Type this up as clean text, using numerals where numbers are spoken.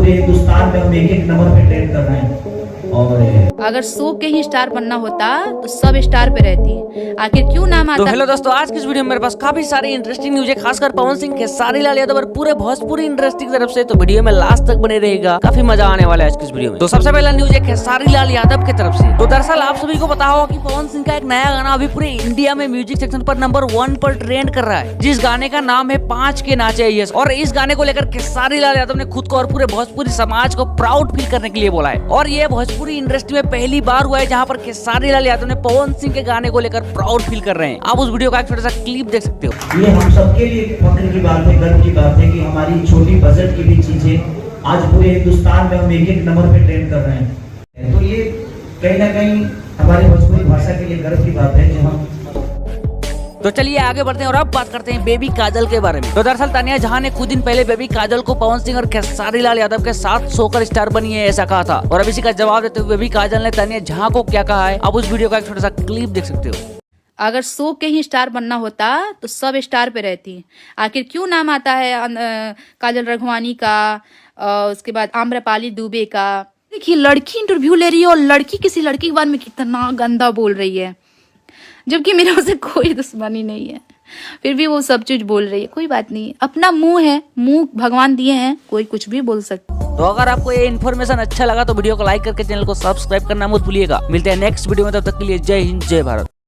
पूरे हिंदुस्तान में हम एक नंबर पे ट्रेंड कर रहे हैं। और अगर शो के ही स्टार बनना होता तो सब स्टार पे रहती, आखिर क्यों नाम आता। तो हेलो दोस्तों, आज की इस वीडियो में मेरे पास काफी सारी इंटरेस्टिंग न्यूज है, खासकर पवन सिंह, खेसारी लाल यादव और पूरे भोजपुरी इंडस्ट्री की तरफ से। तो वीडियो में लास्ट तक बने रहेगा, काफी मजा आने वाला है आज की इस वीडियो में। तो सबसे पहला न्यूज है खेसारी लाल यादव की तरफ से। तो दरअसल आप सभी को पता होगा कि पवन सिंह का एक नया गाना अभी पूरे इंडिया में म्यूजिक सेक्शन पर नंबर 1 पर ट्रेंड कर रहा है, जिस गाने का नाम है 5 के नाचे यस। और इस गाने को लेकर खेसारी लाल यादव ने खुद को और पूरे भोजपुरी समाज को प्राउड फील करने के लिए बोला है। और ये भोजपुरी इंडस्ट्री में पहली बार हुआ है जहां पर खेसारी लाल यादव ने पवन सिंह के गाने को लेकर प्राउड फील कर रहे हैं। आप उस वीडियो का एक छोटा सा क्लिप देख सकते हो। ये हम सबके लिए फख्र की बात है, गर्व की बात है कि हमारी छोटी बजट की भी चीजें आज पूरे हिंदुस्तान में हम एक नंबर पे ट्रेंड कर रहे हैं। तो ये कहीं ना कहीं हमारी भोजपुरी भाषा के लिए गर्व की बात है कि हम। तो चलिए आगे बढ़ते हैं और अब बात करते हैं बेबी काजल के बारे में। तो दरअसल तानिया जहां ने कुछ दिन पहले बेबी काजल को पवन सिंह और खेसारी लाल यादव के साथ सोकर स्टार बनी है ऐसा कहा था। और अब इसी का जवाब देते हुए बेबी काजल ने तानिया जहां को क्या कहा है, आप उस वीडियो का एक छोटा सा क्लिप देख सकते हो। अगर शो के ही स्टार बनना होता तो सब स्टार पे रहती, आखिर क्यों नाम आता है काजल रघवानी का, उसके बाद आम्रपाली दुबे का। देखिए लड़की इंटरव्यू ले रही है और लड़की किसी लड़की के बारे में कितना गंदा बोल रही है, जबकि मेरा उससे कोई दुश्मनी नहीं है, फिर भी वो सब चीज बोल रही है। कोई बात नहीं, अपना मुंह है, मुंह भगवान दिए हैं, कोई कुछ भी बोल सकता। तो अगर आपको ये इन्फॉर्मेशन अच्छा लगा तो वीडियो को लाइक करके चैनल को सब्सक्राइब करना मत भूलिएगा। मिलते हैं नेक्स्ट वीडियो में, तब तक के लिए जय हिंद जय भारत।